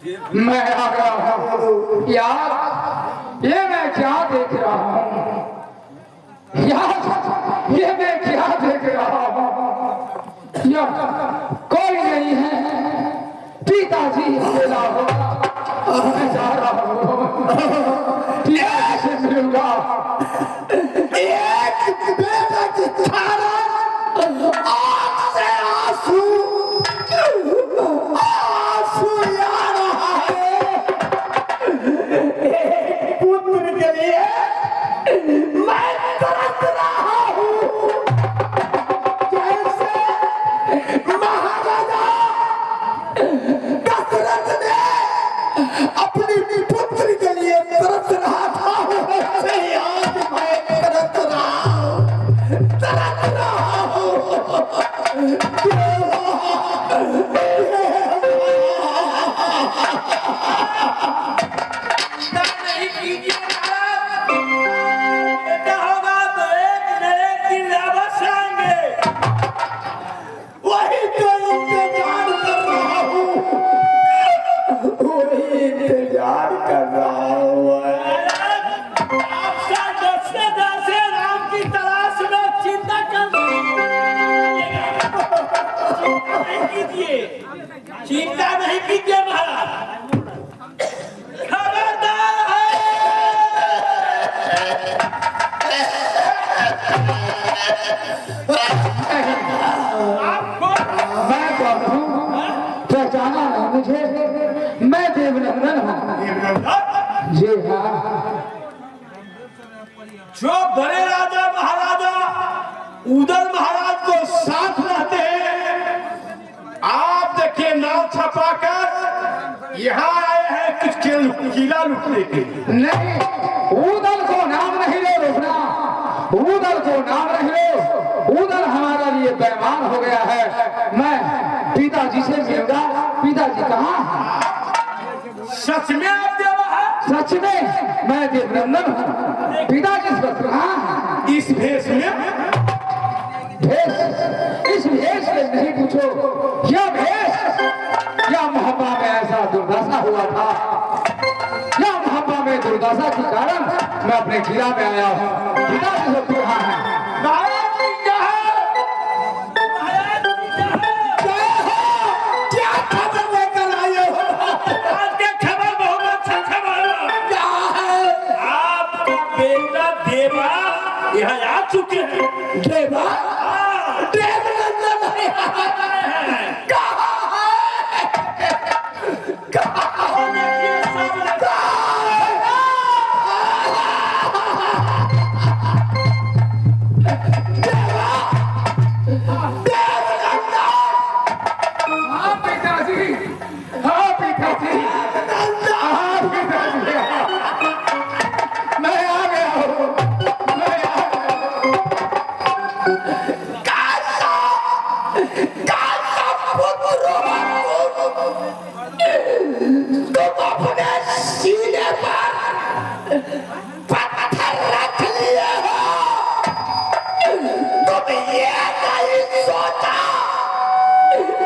मैं आ गया हूँ यार। ये मैं क्या देख रहा हूँ यार, ये मैं क्या देख रहा हूँ यार। कोई नहीं है, पिताजी अकेला होगा। मैं जा रहा हूँ, पिताजी से मिलूंगा। एक बेटा की धारा आँख से आंसू आ रहा है। एक पुत्र के लिए मैं तरस रहा हूँ। जैसे महाराजा दशरथ ने अपनी पुत्री के लिए तरस रहा था, वैसे ही आज मैं तरस रहा हूँ, तरस रहा हूँ। नहीं कीजिए महाराज, बेटा होगा तो एक न एक दिन अवश्य आएंगे। वही तो इंतजार कर रहा हूँ, वही इंतजार कर रहा हूँ। आपसे दसे राम की तलाश में चिंता कर नहीं कीजिए, चिंता नहीं कीजिए महाराज। खबरदार है आपको, मैं कौन हूँ पहचाना नहीं मुझे? मैं देवनंदन हूँ। जी हाँ, जो बड़े राजा महाराजा उदल महाराज को साथ रहते हैं। आप देखिए नाव छपाकर यहाँ आए हैं कुछ किला लुटने के लिए। नहीं, उदल को नाम नहीं लो रुकना, उदल को नाम नहीं लो। उदल हमारा लिए बेईमान हो गया है। मैं पिताजी से मिलूंगा। पिताजी कहाँ हैं? सच में आप देवा है? सच में मैं देवनंदन हूँ। पिताजी से कहाँ हैं? इस भेष में? भेष? इस भेष में नहीं पूछो, यह भेष या मोहब्बा में ऐसा दुर्दशा हुआ था, या मोहब्बा में दुर्दशा के कारण मैं अपने किला में आया हूँ। पिताजी से कहाँ हैं? महाराज जी कहाँ? महाराज जी कहाँ? क्या खबर लेकर आए हो? आज के खबर बहुत अच्छा खबर है। क्या है? आपका बेटा देवा यहाँ आ चुके हैं। देवा? हाँ। देवनंदन है। कहाँ है? कहाँ? देखिए सब लगा। हाँ पिताजी, हाँ पिताजी, हाँ पिताजी, मैं आ गया हूँ, मैं आ गया हूँ। कैसा पुत्र हो तुम अपने सीने पर पत्थर रख लिए हो। तुम ये नहीं सोचा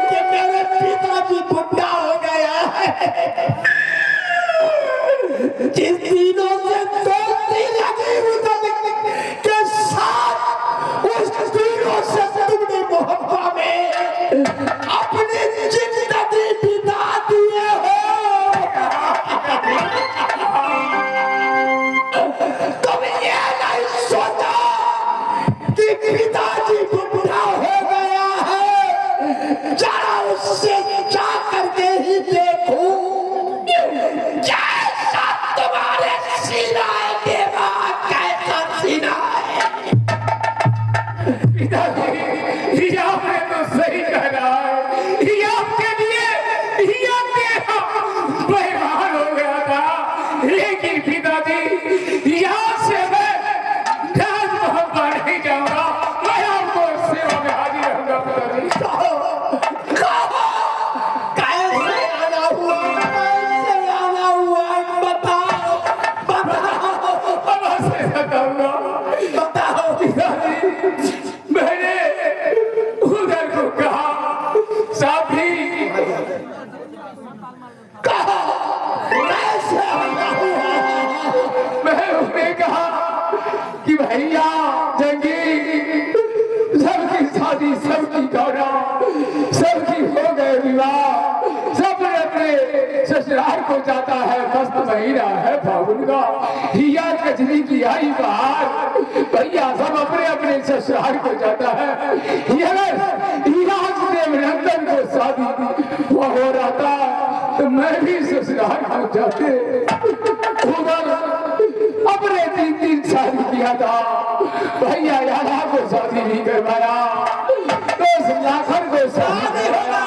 कि मेरे पिताजी बुढ़ा हो गया है। जिस दिनों से दोस्ती लगी उदल के साथ, उस दिनों से तुमने मोहब्बत में अपनी जिंदगी बिता दिए हो। कहा कैसे आया हुआ? मैंने कहा कि भैया जंगी सबकी शादी सबकी दौरा सबकी हो गए विवाह सब अपने ससुराल को जाता है। मस्त महीना है फागुन का हिया कजरी की आई बाहर भैया सब अपने अपने ससुराल को जाता है। देवनंदन को शादी वो हो रहा था तो मैं भी ससुराल को जाते उधर अपने 3 शादी किया था। भैया यारा को शादी नहीं करवाया तो लाखन को शादी करवाया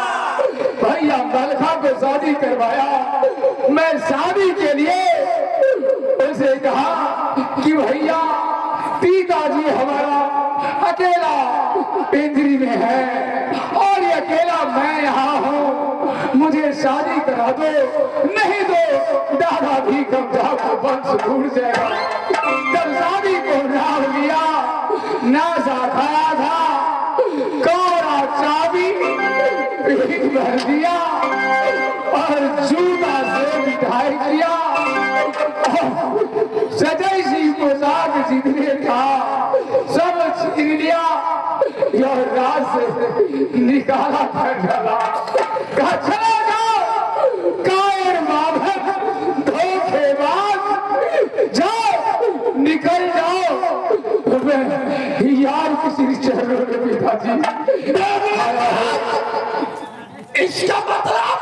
भैया मलखा को शादी करवाया। मैं शादी के लिए उसे कहा कि भैया पिताजी हमारा अकेला पिंजरी में है और ये अकेला मैं यहाँ हूँ मुझे शादी करा दो नहीं तो दादा भी कब्जा को वंश टूट जाएगा। जब शादी को नाम लिया नासा खाया था कौड़ा चाबी पीठ भर दिया और जूता से मिठाई किया सजई सी पोशाक जितने था सब छीन लिया और रात से निकाला कर डाला। कहा चला जाओ कायर बाभर धोखेबाज जाओ निकल जाओ। यार किसी चरणों में पिताजी इसका मतलब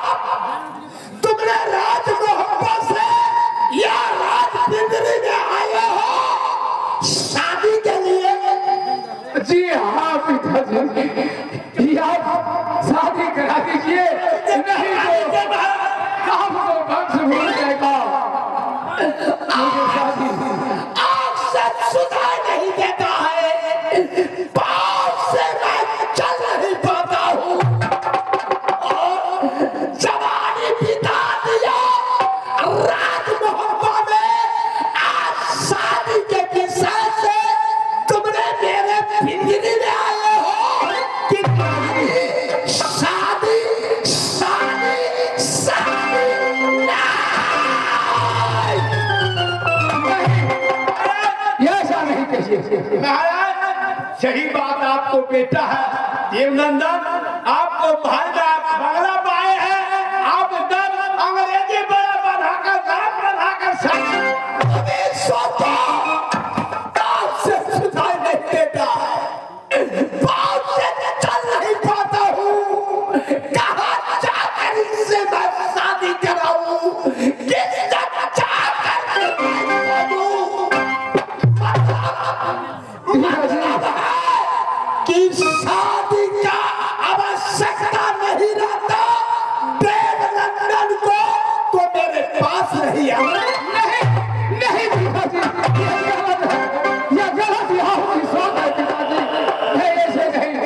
तुमने राज मोहब्बत से या राज पिंजरी में आए हो शादी के लिए? जी हाँ पिताजी यार शादी करा दीजिए नहीं तो आपको वंश भूल जाएगा। मुझे शादी आपसे सुनाई नहीं देता है पाँव से मैं चल नहीं पाता हूँ और जवानी बिता दिया राज मोहब्बत में। आज शादी के विषय से तुमने मेरे पिंजरी में आए हो कि शादी शादी शादी ऐसा नहीं कहिए। महाराज सही बात आपको बेटा है देवनंदन आपको भांजा बंगला पाए हैं आप दम अंग्रेजी बड़ा बनाकर नाम बनाकर अबे सोचा आपसे सुनाई नहीं देता बाप से चल नहीं पाता हूँ कहाँ जाकर इससे मैं शादी कराऊं किस तक जाकर कि शादी का आवश्यकता नहीं रहता देवनंदन को तो मेरे पास नहीं आना। नहीं पिताजी ये गलत यहाँ की सोच है पिताजी ऐसे नहीं।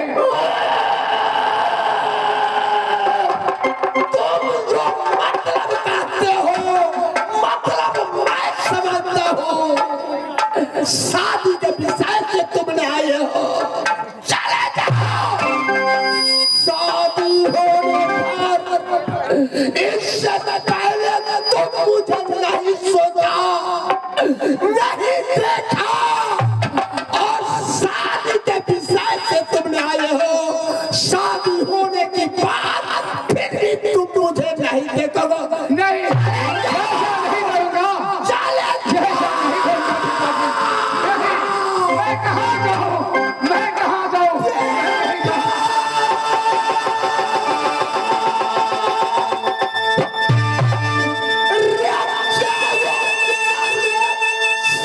तुम जो मतलब कहते हो मतलब मैं समझता हूँ। शादी के विषय से तुमने आए हो चले जाओ। शादी होने पर इससे पहले तुम मुझे नहीं सोचा नहीं देखा और शादी के विषय से तुमने आए हो। शादी होने के बाद फिर भी तुम मुझे नहीं देखोगे। नहीं ऐसा नहीं करूँगा चले ऐसा नहीं करूँगा पिताजी। नहीं, मैं कहाँ जाऊँ मैं कहाँ जाऊँ नहीं जाऊँ।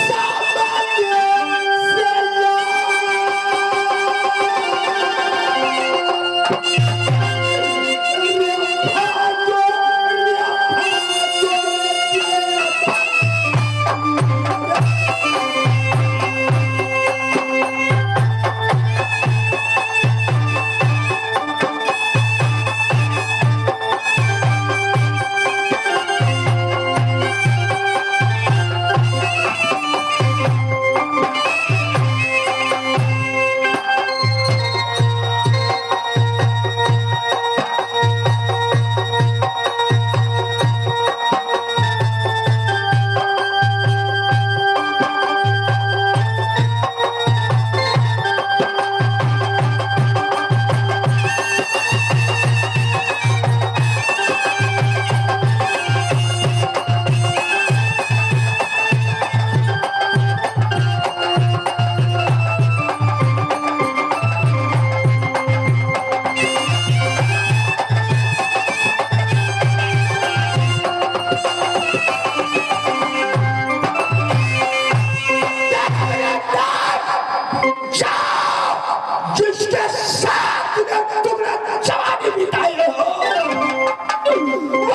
जाओ।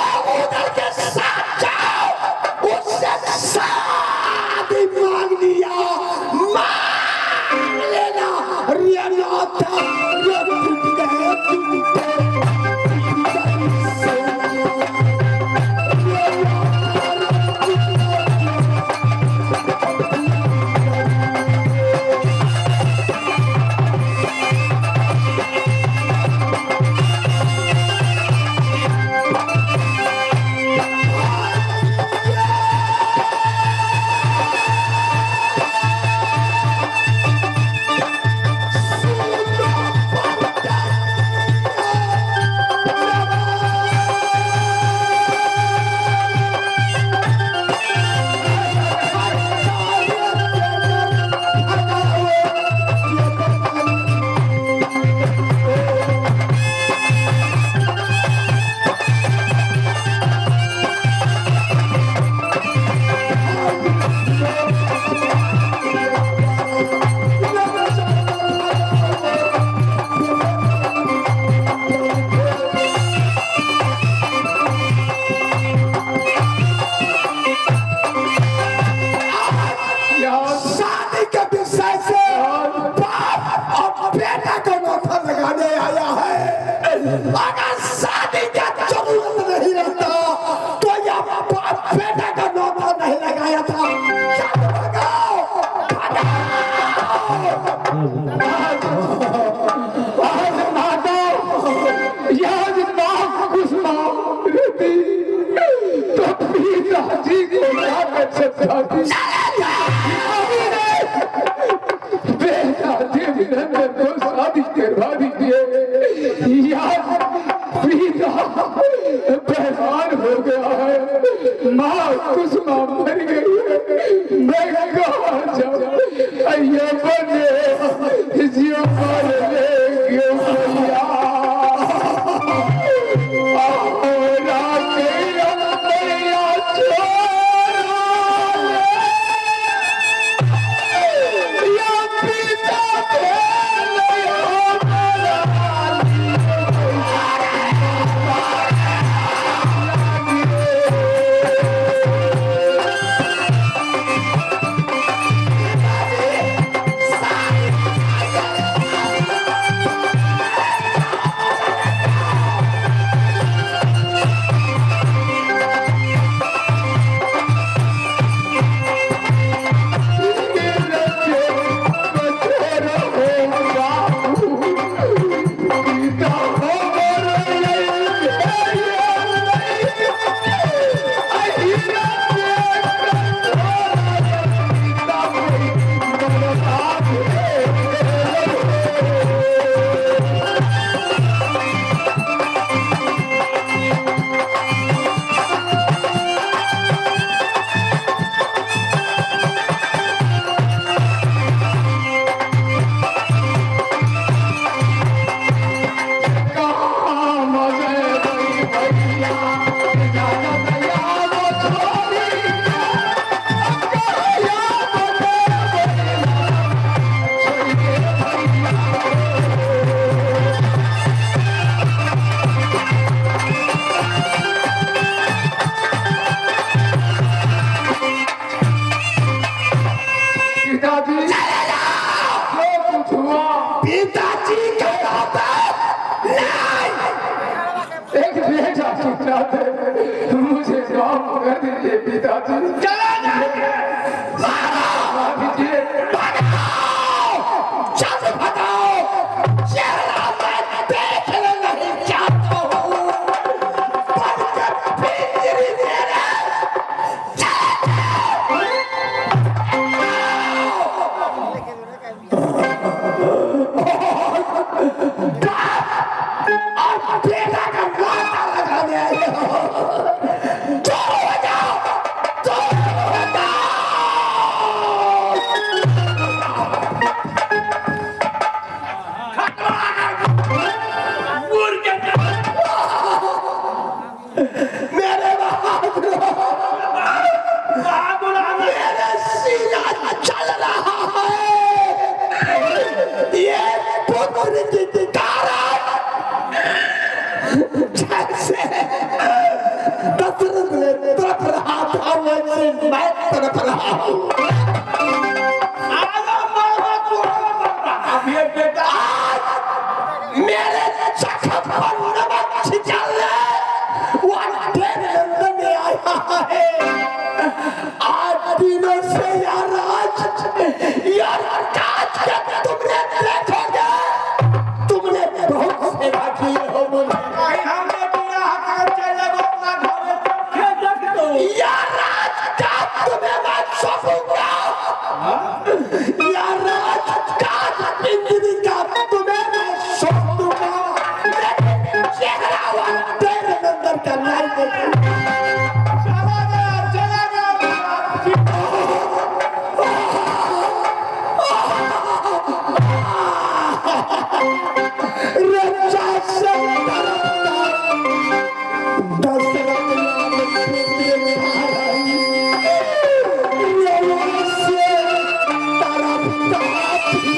तो उधर के साथ जाओ, उससे शादी मांग लिया, मांग लेना। रिया नाथा, रिया टूट गए, टूट गए। शादी के विषय से बाप और बेटा को माथा लगाने आया है। अगर शादी का जरूरत नहीं रहता तो यह बाप बेटा का माथा नहीं लगाया था। चल भगाओ, शादी करवा दीजिए। पहचान हो गया है, माँ कुसुमा मर गई है, मैं कहाँ जाऊँ? ये बने जियो पर लेके भैया पिताजी का एक बेटा छूटा थे, मुझे माफ कर दीजिए पिताजी। चला जाइए, दीजिए, चल बताओ, चेहरा मैं देखना नहीं चाहता हूँ, पर पिंजरी मेरा और बेटा का माथा लगाने आए हो। चलो जाओ, चलो से मैं तड़प रहा हूँ। अब ये बेटा मेरे जख्म पर नमक छिड़कने वो ढेर लंदन में आया है। आज दिनों से यार काज के तुमने देखोगे, तुमने बहुत सेवा की हो मुझे। कहीं हमने बिना हक चले अपना घर देख दो यार काज तुम्हें मैं सौंपूंगा। यार काज जिंदगी का तुम्हें मैं सौंप दूंगा। लेकिन चेहरा वाला तेरे अंदर का नहीं देखूंगा। चला गया रक्षा से दशरथ नाम पुत्र महारानी यवन से तारा पिता थी।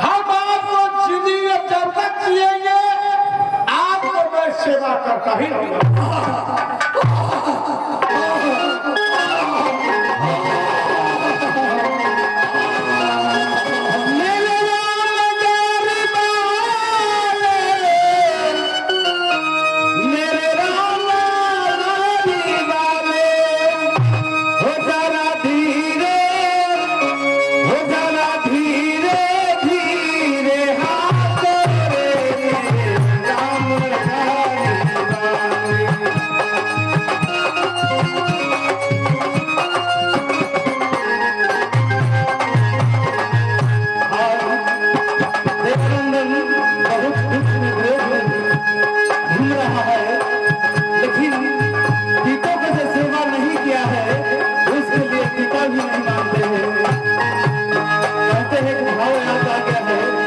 हम आपको जिंदगी में जब तक जिएंगे आपको मैं सेवा करता ही रहूंगा। कहते हैं कि भाव याद आ गया है।